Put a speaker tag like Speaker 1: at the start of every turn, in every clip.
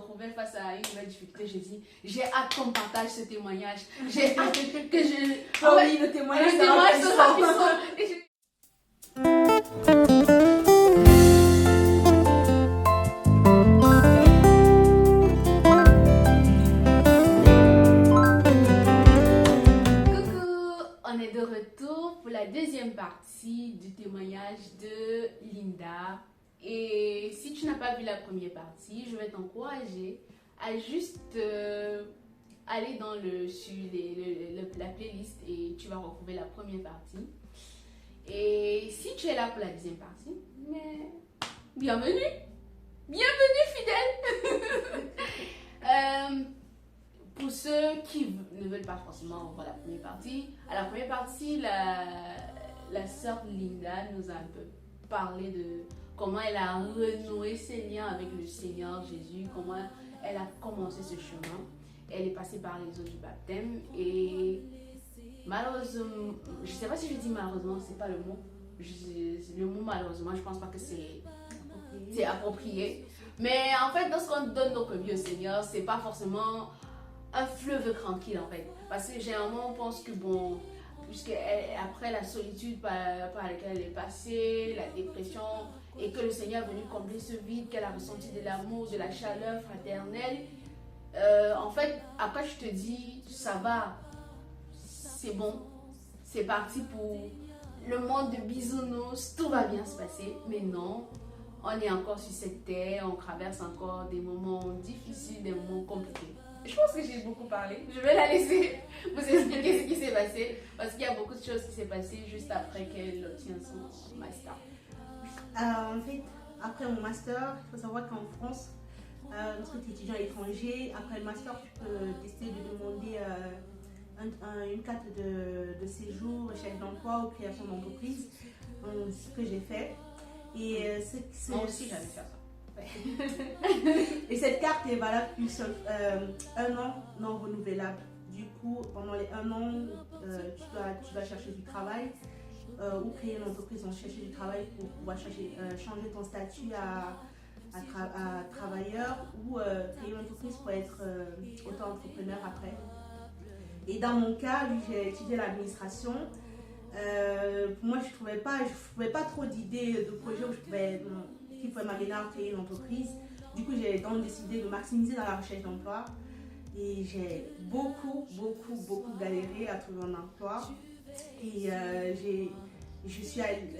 Speaker 1: retrouvais face à une nouvelle difficulté, j'ai dit, j'ai hâte qu'on partage ce témoignage. J'ai hâte que je...
Speaker 2: Oh oui, le témoignage
Speaker 1: sera puissant. On est de retour pour la deuxième partie du témoignage de Linda. Et si tu n'as pas vu la première partie, je vais t'encourager à juste aller sur la playlist et tu vas retrouver la première partie. Et si tu es là pour la deuxième partie, mais bienvenue! Bienvenue fidèle! Pour ceux qui ne veulent pas forcément voir la première partie, à la première partie, la sœur Linda nous a un peu parlé de comment elle a renoué ses liens avec le Seigneur Jésus, comment elle a commencé ce chemin. Elle est passée par les eaux du baptême et malheureusement, je ne sais pas si je dis malheureusement, c'est pas le mot. Le mot malheureusement, je ne pense pas que c'est approprié. Mais en fait, lorsqu'on donne notre vie au Seigneur, c'est pas forcément un fleuve tranquille en fait. Parce que généralement, on pense que bon, après la solitude par laquelle elle est passée, la dépression, et que le Seigneur est venu combler ce vide, qu'elle a ressenti de l'amour, de la chaleur fraternelle. En fait, après je te dis, ça va, c'est bon, c'est parti pour le monde de bisounours, tout va bien se passer. Mais non, on est encore sur cette terre, on traverse encore des moments difficiles, des moments compliqués. Je pense que j'ai beaucoup parlé. Je vais la laisser vous expliquer ce qui s'est passé. Parce qu'il y a beaucoup de choses qui s'est passé juste après qu'elle obtient son master.
Speaker 2: En fait, après mon master, il faut savoir qu'en France, lorsque tu es étudiant à l'étranger, après le master, tu peux décider de demander une carte de séjour, chef d'emploi ou création d'entreprise. Ce que j'ai fait. Et
Speaker 1: moi aussi, j'avais fait ça.
Speaker 2: Et cette carte est valable plus un an non renouvelable. Du coup, pendant les 1 an, tu vas chercher du travail ou créer une entreprise en chercher du travail pour pouvoir changer ton statut à travailleur ou créer une entreprise pour être auto-entrepreneur après. Et dans mon cas, vu que j'ai étudié l'administration, pour moi, je ne trouvais pas trop d'idées de projets qui pouvaient m'amener à créer une entreprise. Du coup, j'ai donc décidé de maximiser dans la recherche d'emploi. Et j'ai beaucoup galéré à trouver un emploi. Et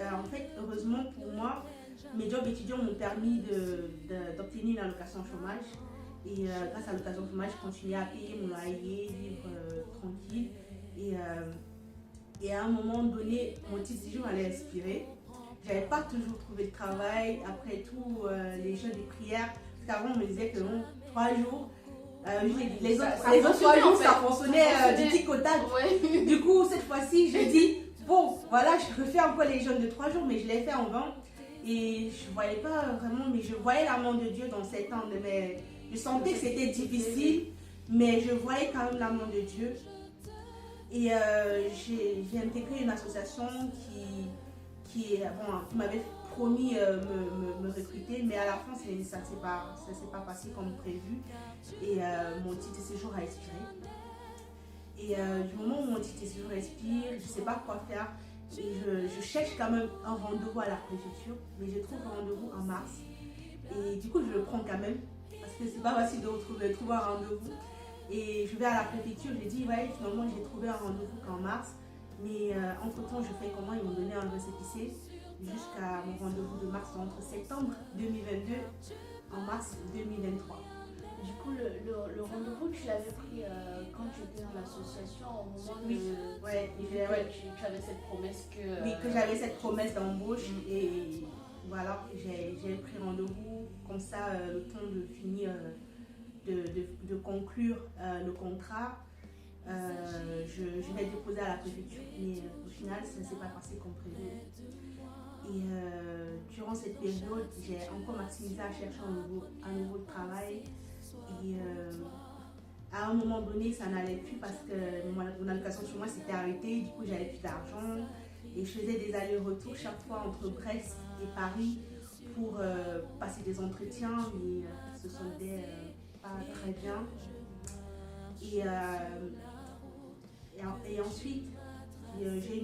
Speaker 2: en fait, heureusement pour moi, mes jobs étudiants m'ont permis d'obtenir une allocation chômage. Et grâce à l'allocation chômage, je continuais à payer mon loyer, vivre tranquille. Et à un moment donné, mon titre de séjour allait expirer. Je n'avais pas toujours trouvé de travail. Après tout, les jeux de prière, parce qu'avant on me disait que non, 3 jours. Les autres 3 jours, ça fonctionnait du tricotage. Ouais. Du coup, cette fois-ci, je dis, bon, voilà, je refais encore les jeûnes de 3 jours, mais je l'ai fait en vain. Et je ne voyais pas vraiment, mais je voyais la main de Dieu dans ces temps. Je sentais que c'était difficile, mais je voyais quand même la main de Dieu. Et j'ai intégré une association qui m'avait promis me recruter, mais à la fin, ça ne s'est pas passé comme prévu. Et mon titre de séjour a expiré. Et du moment où mon titre de séjour expire, je ne sais pas quoi faire. Et je cherche quand même un rendez-vous à la préfecture, mais je trouve un rendez-vous en mars. Et du coup, je le prends quand même, parce que c'est pas facile de trouver un rendez-vous. Et je vais à la préfecture, je dis, ouais, finalement, j'ai trouvé un rendez-vous qu'en mars. Mais entre-temps, je fais comment? Ils m'ont donné un récépissé jusqu'à mon rendez-vous de mars, entre septembre 2022 en mars 2023.
Speaker 1: Du coup, le rendez-vous, tu l'avais pris quand tu étais dans l'association au moment
Speaker 2: oui.
Speaker 1: Tu avais cette promesse que...
Speaker 2: Oui, que j'avais cette promesse d'embauche et voilà, j'ai pris rendez-vous comme ça, le temps de finir, de conclure le contrat. Je vais déposer à la préfecture, mais au final, ça ne s'est pas passé comme prévu. Et durant cette période, j'ai encore maximisé à chercher un nouveau travail. Et à un moment donné, ça n'allait plus parce que mon allocation sur moi s'était arrêtée. Du coup, j'avais plus d'argent. Et je faisais des allers-retours chaque fois entre Brest et Paris pour passer des entretiens. Mais ce soldait pas très bien. Et ensuite, j'ai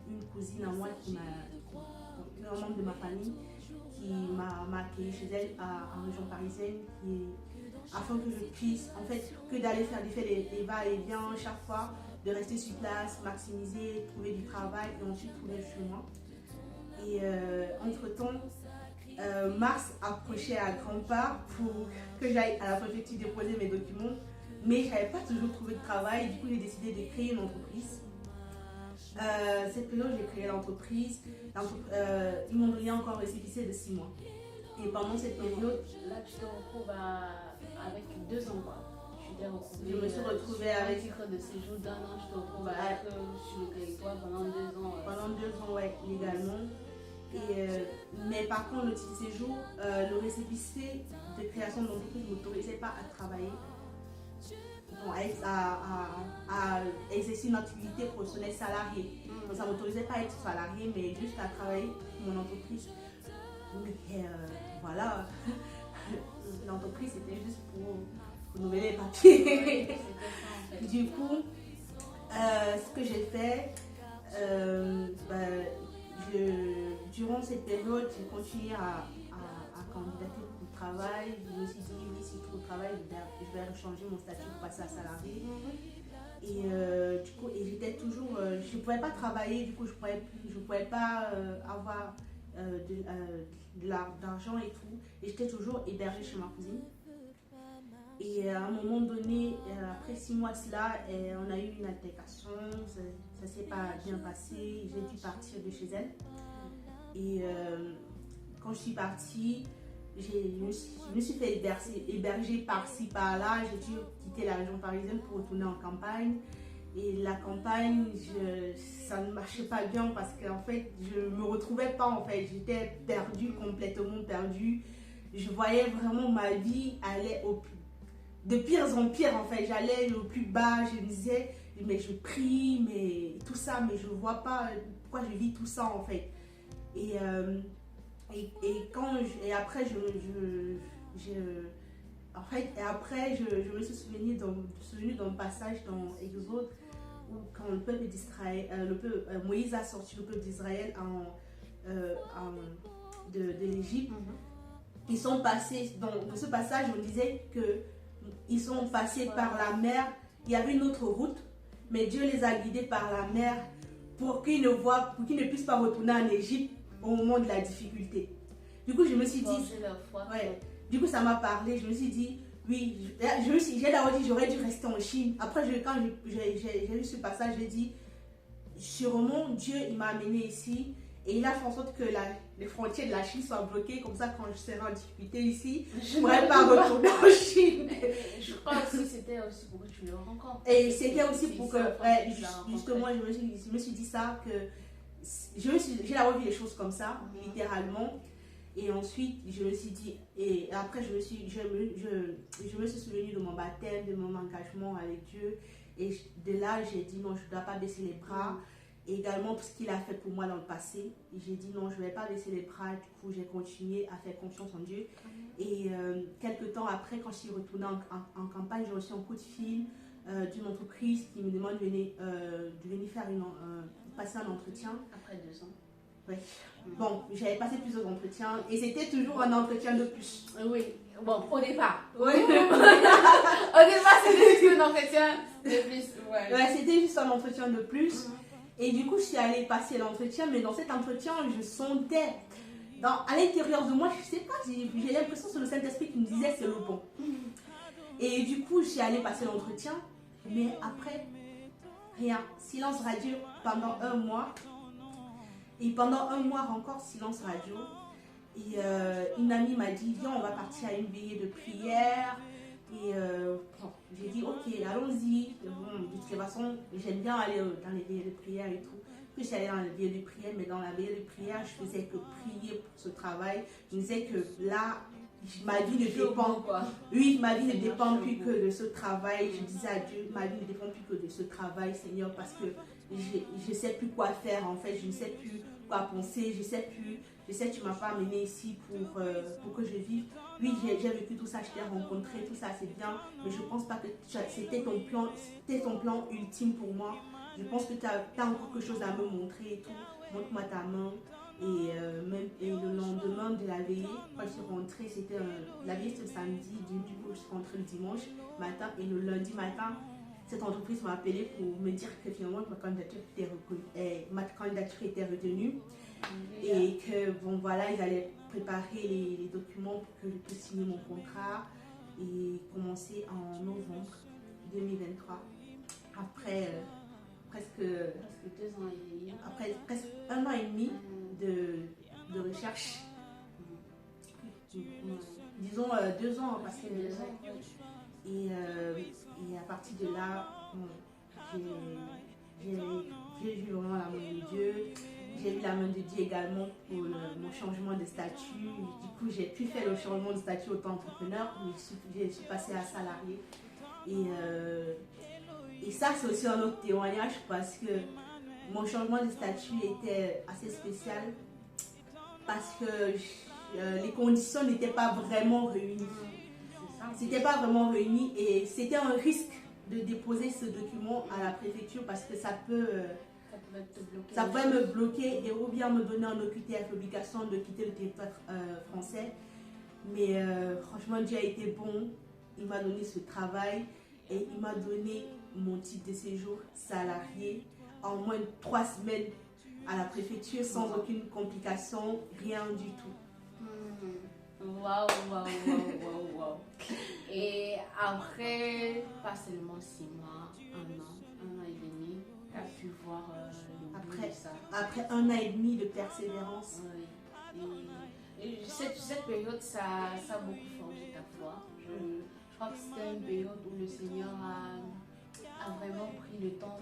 Speaker 2: une cousine à moi un membre de ma famille qui m'a accueilli chez elle en région parisienne, afin que je puisse, en fait, que d'aller faire des va-et-vient chaque fois, de rester sur place, maximiser, trouver du travail et ensuite trouver chez moi. Et entre-temps, mars approchait à grands pas pour que j'aille à la préfecture déposer mes documents, mais je n'avais pas toujours trouvé de travail. Du coup, j'ai décidé de créer une entreprise. Cette période, j'ai créé l'entreprise. Ils m'ont donné encore un récépissé de 6 mois. Et pendant cette période,
Speaker 1: là, tu te retrouves avec 2 ans, quoi.
Speaker 2: Je me suis retrouvée avec
Speaker 1: un titre de séjour d'1 an. Je te retrouve sur le territoire pendant 2 ans.
Speaker 2: Pendant 2 ans, ouais, légalement. Mais par contre, le titre de séjour, le récépissé de création d'entreprise ne m'autorisait pas à travailler, à exercer une activité professionnelle salariée. Donc, ça ne m'autorisait pas à être salarié, mais juste à travailler pour mon entreprise. Mais voilà, l'entreprise c'était juste pour renouveler les papiers. Du coup, ce que j'ai fait, durant cette période, j'ai continué à candidater pour le travail. Je me suis dit, oui, si je trouve le travail, je vais changer mon statut pour passer à salarié. Et du coup, j'étais toujours, je ne pouvais pas travailler, du coup, je ne pouvais pas avoir de l'argent et tout. Et j'étais toujours hébergée chez ma cousine. Et à un moment donné, après 6 mois de cela, on a eu une altercation, ça ne s'est pas bien passé, j'ai dû partir de chez elle. Et quand je suis partie, je me suis fait héberger par-ci, par-là, j'ai dû quitter la région parisienne pour retourner en campagne. Et la campagne, ça ne marchait pas bien parce qu'en fait, je ne me retrouvais pas en fait, j'étais perdue, complètement perdue. Je voyais vraiment ma vie aller de pire en pire en fait, j'allais au plus bas, je me disais, mais je prie, mais tout ça, mais je ne vois pas pourquoi je vis tout ça en fait. Et après, je me suis souvenu d'un passage dans Exode où quand le peuple d'Israël, Moïse a sorti le peuple d'Israël de l'Égypte. Ils sont passés, dans ce passage, on disait qu'ils sont passés par la mer. Il y avait une autre route, mais Dieu les a guidés par la mer pour qu'ils ne puissent pas retourner en Égypte au moment de la difficulté. Du coup, je me suis dit, du coup, ça m'a parlé. Je me suis dit, oui, j'ai d'abord dit, j'aurais dû rester en Chine. Après, quand j'ai vu ce passage, j'ai dit, sûrement, Dieu, il m'a amené ici. Et il a fait en sorte que les frontières de la Chine soient bloquées. Comme ça, quand je serai en difficulté ici, je ne pourrais pas retourner en Chine.
Speaker 1: Je crois aussi que c'était aussi pour que tu le rencontres.
Speaker 2: Et c'était aussi pour que, justement, je me suis dit ça, que j'ai d'abord vu les choses comme ça, littéralement. Et ensuite, je me suis dit, et après, je me suis souvenue de mon baptême, de mon engagement avec Dieu. Et de là, j'ai dit non, je ne dois pas baisser les bras. Et également, tout ce qu'il a fait pour moi dans le passé. Et j'ai dit non, je ne vais pas baisser les bras. Du coup, j'ai continué à faire confiance en Dieu. Et quelques temps après, quand je suis retournée en campagne, j'ai reçu un coup de fil d'une entreprise qui me demande de venir passer un entretien.
Speaker 1: Après 2 ans.
Speaker 2: Oui. Bon, j'avais passé plusieurs entretiens et c'était toujours un entretien de plus.
Speaker 1: Oui. Bon, au départ.
Speaker 2: Oui.
Speaker 1: Au départ, c'était juste un entretien de plus.
Speaker 2: Ouais, c'était juste un entretien de plus. Et du coup, je suis allée passer l'entretien, mais dans cet entretien, je sentais, à l'intérieur de moi, je ne sais pas, j'ai l'impression que c'est le Saint-Esprit qui me disait c'est le bon. Et du coup, je suis allée passer l'entretien, mais après, rien. Silence radio pendant 1 mois. Et pendant 1 mois encore, silence radio. Et une amie m'a dit, viens, on va partir à une veillée de prière. Et j'ai dit, ok, allons-y. Bon, de toute façon, j'aime bien aller dans les veillées de prière et tout. Puis je suis allée dans les veillées de prière, mais dans la veillée de prière, je faisais que prier pour ce travail. Je me disais que là, ma vie ne dépend Oui, ma vie ne dépend plus que de ce travail. Je disais à Dieu, ma vie ne dépend plus que de ce travail, Seigneur, parce que je ne sais plus quoi faire en fait. Je ne sais plus quoi penser. Je sais que tu ne m'as pas amené ici pour que je vive oui, j'ai vécu tout ça, je t'ai rencontré, tout ça, c'est bien, mais je pense pas que c'était ton plan ultime pour moi. Je pense que tu as encore quelque chose à me montrer et tout. Montre-moi ta main. Et le lendemain de la veillée, quand je suis rentrée, la veillée c'était le samedi, du coup je suis rentrée le dimanche matin et le lundi matin, cette entreprise m'a appelé pour me dire que finalement ma candidature était retenue et que bon voilà, ils allaient préparer les documents pour que je puisse signer mon contrat et commencer en novembre 2023 après presque
Speaker 1: 2 ans et demi.
Speaker 2: Après presque 1 an et demi de recherche. Disons 2 ans parce que
Speaker 1: 2 ans.
Speaker 2: et à partir de là, bon, j'ai vu vraiment la main de Dieu. J'ai vu la main de Dieu également pour mon changement de statut. Du coup, j'ai pu faire le changement de statut auto-entrepreneur, mais je suis passée à salarié. Et ça, c'est aussi un autre témoignage parce que mon changement de statut était assez spécial parce que les conditions n'étaient pas vraiment réunies. C'était pas vraiment réuni et c'était un risque de déposer ce document à la préfecture parce que ça pouvait me bloquer et ou bien me donner un OQTF, l'obligation de quitter le territoire français. Mais franchement, Dieu a été bon. Il m'a donné ce travail et il m'a donné mon titre de séjour salarié en moins de 3 semaines à la préfecture sans aucune complication, rien du tout.
Speaker 1: Waouh. Et après, pas seulement 6 mois, 1 an et demi, tu as pu voir le bout de ça.
Speaker 2: Après 1 an et demi de persévérance.
Speaker 1: Oui. Et cette période, ça a beaucoup forgé ta foi. Je crois que c'était une période où le Seigneur a vraiment pris le temps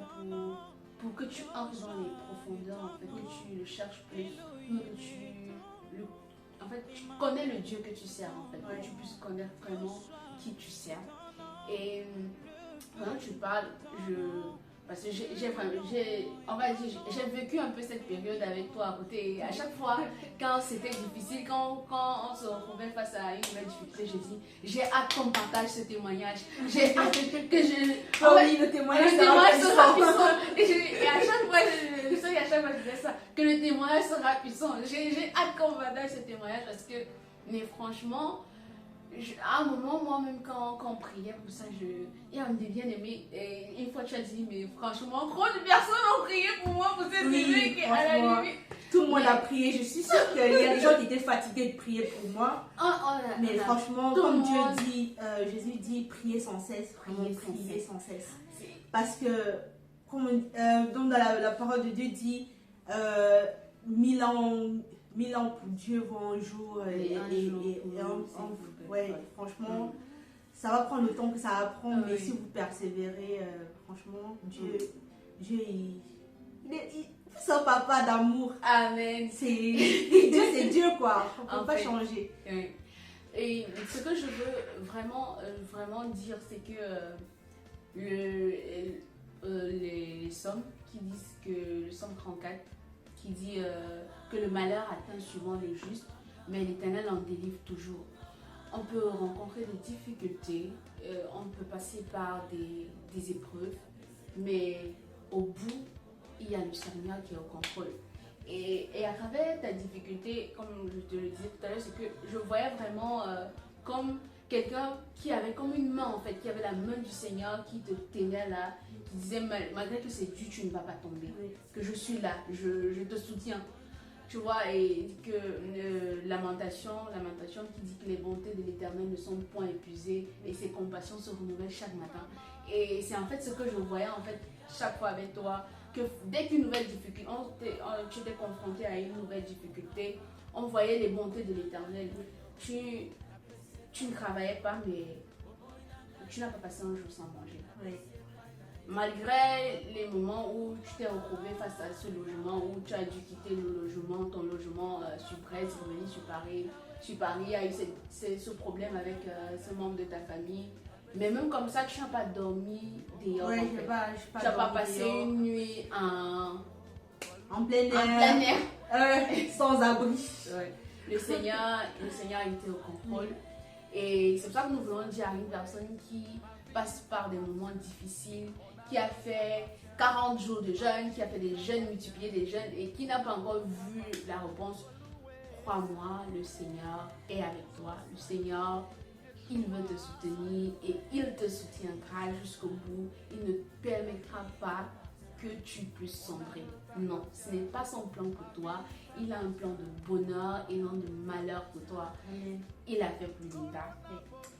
Speaker 1: pour que tu entres dans les profondeurs, en fait, que tu le cherches plus, que tu connais le Dieu que tu sers, en fait, que tu puisses connaître vraiment qui tu sers. Et quand tu parles, parce que j'ai vécu un peu cette période avec toi à côté. Et à chaque fois, quand c'était difficile, quand on se retrouvait face à une nouvelle difficulté, je dis, j'ai hâte qu'on partage ce témoignage. J'ai hâte que
Speaker 2: le témoignage
Speaker 1: sera puissant. Et à chaque fois, je disais ça, que le témoignage sera puissant. J'ai hâte qu'on partage ce témoignage parce que, mais franchement, à un moment, moi-même, quand on priait pour ça, et on me dit bien aimé. Et une fois, tu as dit, mais franchement, trop de personnes ont prié pour moi pour cette idée à la limite.
Speaker 2: Tout le monde a prié. Je suis sûre qu'il y a des gens qui étaient fatigués de prier pour moi. Mais franchement, comme Dieu dit, Jésus dit, priez sans cesse. Priez sans cesse. Parce que, donc dans la parole de Dieu dit, 1000 ans pour Dieu vont un jour. Franchement, ça va prendre le temps que ça va prendre, mais si vous persévérez, franchement, Dieu c'est un papa d'amour.
Speaker 1: Amen.
Speaker 2: Dieu, c'est Dieu, quoi. On ne peut pas changer.
Speaker 1: Et ce que je veux vraiment dire, c'est que les sommes qui disent que le Somme 34 qui dit que le malheur atteint souvent les justes, mais l'Éternel en délivre toujours. On peut rencontrer des difficultés, on peut passer par des épreuves, mais au bout, il y a le Seigneur qui est au contrôle. Et à travers ta difficulté, comme je te le disais tout à l'heure, c'est que je voyais vraiment comme quelqu'un qui avait comme une main en fait, qui avait la main du Seigneur qui te tenait là, qui disait malgré que c'est dur, tu ne vas pas tomber, que je suis là, je te soutiens. Tu vois, et que Lamentation qui dit que les bontés de l'Éternel ne sont point épuisées et ses compassions se renouvellent chaque matin. Et c'est en fait ce que je voyais en fait chaque fois avec toi, que dès qu'une nouvelle difficulté, tu étais confronté à une nouvelle difficulté, on voyait les bontés de l'Éternel. Tu ne travaillais pas, mais tu n'as pas passé un jour sans manger.
Speaker 2: Oui. Malgré
Speaker 1: les moments où tu t'es retrouvé face à ce logement, où tu as dû quitter ton logement sur Brest, revenir sur Paris, il y a eu ce problème avec ce membre de ta famille. Mais même comme ça, tu n'as pas dormi dehors.
Speaker 2: Oui,
Speaker 1: tu n'as pas passé une nuit
Speaker 2: en plein air. Sans abri.
Speaker 1: Ouais. Le Seigneur a été au contrôle. Et c'est pour ça que nous voulons dire à une personne qui passe par des moments difficiles, qui a fait 40 jours de jeûne, qui a fait des jeûnes, multipliés des jeûnes et qui n'a pas encore vu la réponse. Crois-moi, le Seigneur est avec toi. Le Seigneur, il veut te soutenir et il te soutiendra jusqu'au bout. Il ne permettra pas que tu puisses sombrer. Non, ce n'est pas son plan pour toi. Il a un plan de bonheur et non de malheur pour toi. Il a fait pour Linda.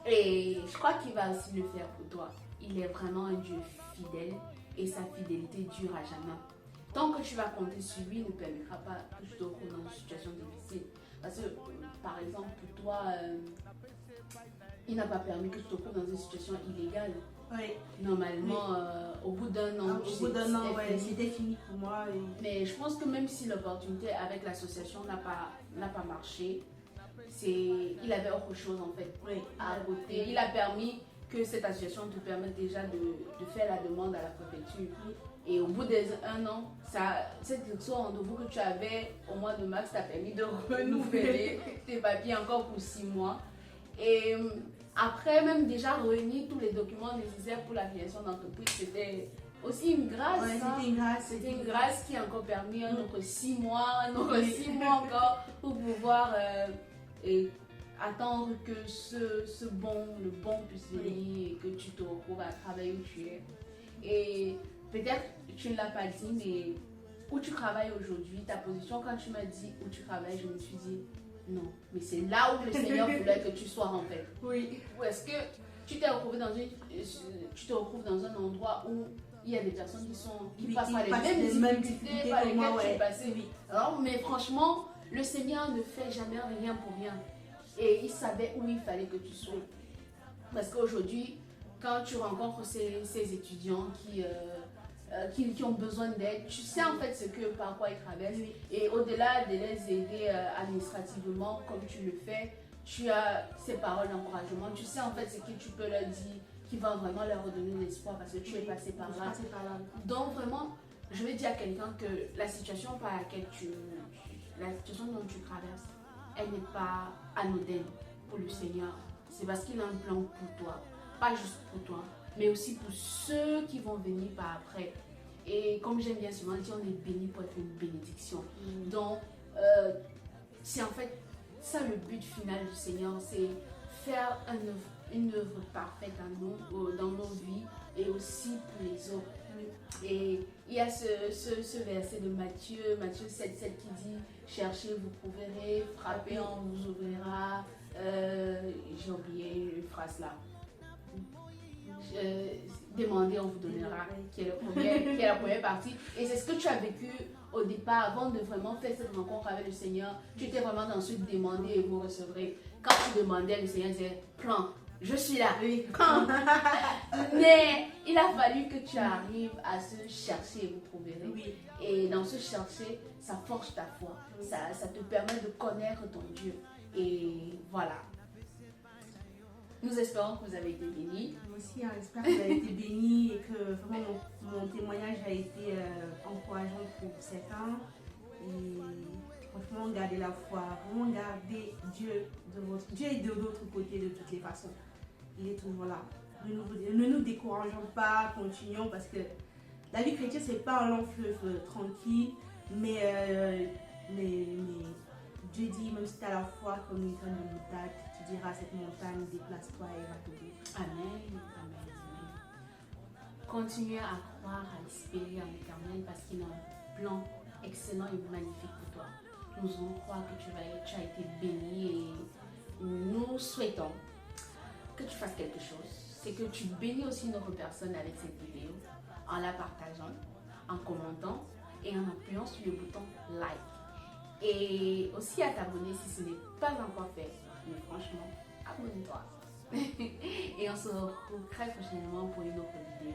Speaker 1: Et je crois qu'il va aussi le faire pour toi. Il est vraiment un Dieu fidèle et sa fidélité dure à jamais. Tant que tu vas compter sur lui, il ne permettra pas que tu te retrouves dans une situation difficile. Parce que, par exemple, pour toi, il n'a pas permis que tu te retrouves dans une situation illégale.
Speaker 2: Oui.
Speaker 1: Normalement, au bout d'un an,
Speaker 2: c'était fini pour moi.
Speaker 1: Mais je pense que même si l'opportunité avec l'association n'a pas marché, il avait autre chose en fait à côté. Il a permis que cette association te permette déjà de faire la demande à la préfecture. Et au bout d'un an, cette rendez-vous que tu avais au mois de mars t'a permis de renouveler tes papiers encore pour 6 mois. Et après, même déjà réunir tous les documents nécessaires pour la création d'entreprise, c'était aussi une grâce. C'était une grâce qui a encore permis un autre 6 mois, encore pour pouvoir attendre que le bon puisse venir et que tu te retrouves à travailler où tu es. Et peut-être tu ne l'as pas dit, mais où tu travailles aujourd'hui, ta position, quand tu m'as dit où tu travailles, je me suis dit non, mais c'est là où le Seigneur voulait que tu sois en fait.
Speaker 2: Oui.
Speaker 1: Ou est-ce que tu te retrouves dans un endroit où il y a des personnes qui passent par les mêmes difficultés par lesquelles tu es passé. Alors, mais franchement, le Seigneur ne fait jamais rien pour rien. Et il savait où il fallait que tu sois. Parce qu'aujourd'hui, quand tu rencontres ces étudiants qui ont besoin d'aide, tu sais en fait par quoi ils traversent. Et au-delà de les aider administrativement, comme tu le fais, tu as ces paroles d'encouragement. Tu sais en fait ce que tu peux leur dire, qui va vraiment leur redonner l'espoir parce que tu es passé par là. Donc vraiment, je vais dire à quelqu'un que la situation par laquelle la situation dont tu traverses, elle n'est pas anodine pour le Seigneur. C'est parce qu'il a un plan pour toi. Pas juste pour toi, mais aussi pour ceux qui vont venir par après. Et comme j'aime bien souvent dire, on est béni pour être une bénédiction. Donc, c'est en fait ça le but final du Seigneur, c'est faire une œuvre parfaite dans nos vies et aussi pour les autres. Et il y a ce verset de Matthieu 7,7 qui dit « Cherchez, vous trouverez, frappez, on vous ouvrira. » J'ai oublié une phrase là. Demandez, on vous donnera, qui est la première partie. Et c'est ce que tu as vécu au départ, avant de vraiment faire cette rencontre avec le Seigneur. Tu étais vraiment dans ce demander et vous recevrez. Quand tu demandais, le Seigneur disait prends, je suis là. Prends. Mais il a fallu que tu arrives à se chercher et vous trouverez. Et dans ce chercher, ça forge ta foi. Ça te permet de connaître ton Dieu. Et voilà. Nous espérons que vous avez été bénis.
Speaker 2: Moi aussi, j'espère que vous avez été bénis et que vraiment mon témoignage a été encourageant pour certains. Et franchement, gardez la foi, vraiment gardez Dieu Dieu est de l'autre côté de toutes les façons. Il est toujours là. Ne nous décourageons pas, continuons parce que la vie chrétienne, c'est pas un long fleuve tranquille, mais Dieu dit, même si tu as la foi comme une tonne de moutarde, tu diras à cette montagne, déplace-toi et va t'ouvrir.
Speaker 1: Amen. Continuez à croire, à espérer en l'Éternel parce qu'il a un plan excellent et magnifique pour toi. Nous allons croire que tu as été béni et nous souhaitons que tu fasses quelque chose. C'est que tu bénis aussi une autre personne avec cette vidéo en la partageant, en commentant et en appuyant sur le bouton like. Et aussi à t'abonner si ce n'est pas encore fait. Mais franchement, abonne-toi. Et on se retrouve très prochainement pour une autre vidéo.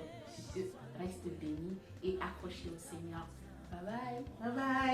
Speaker 1: Reste béni et accroché au Seigneur. Bye bye.
Speaker 2: Bye bye.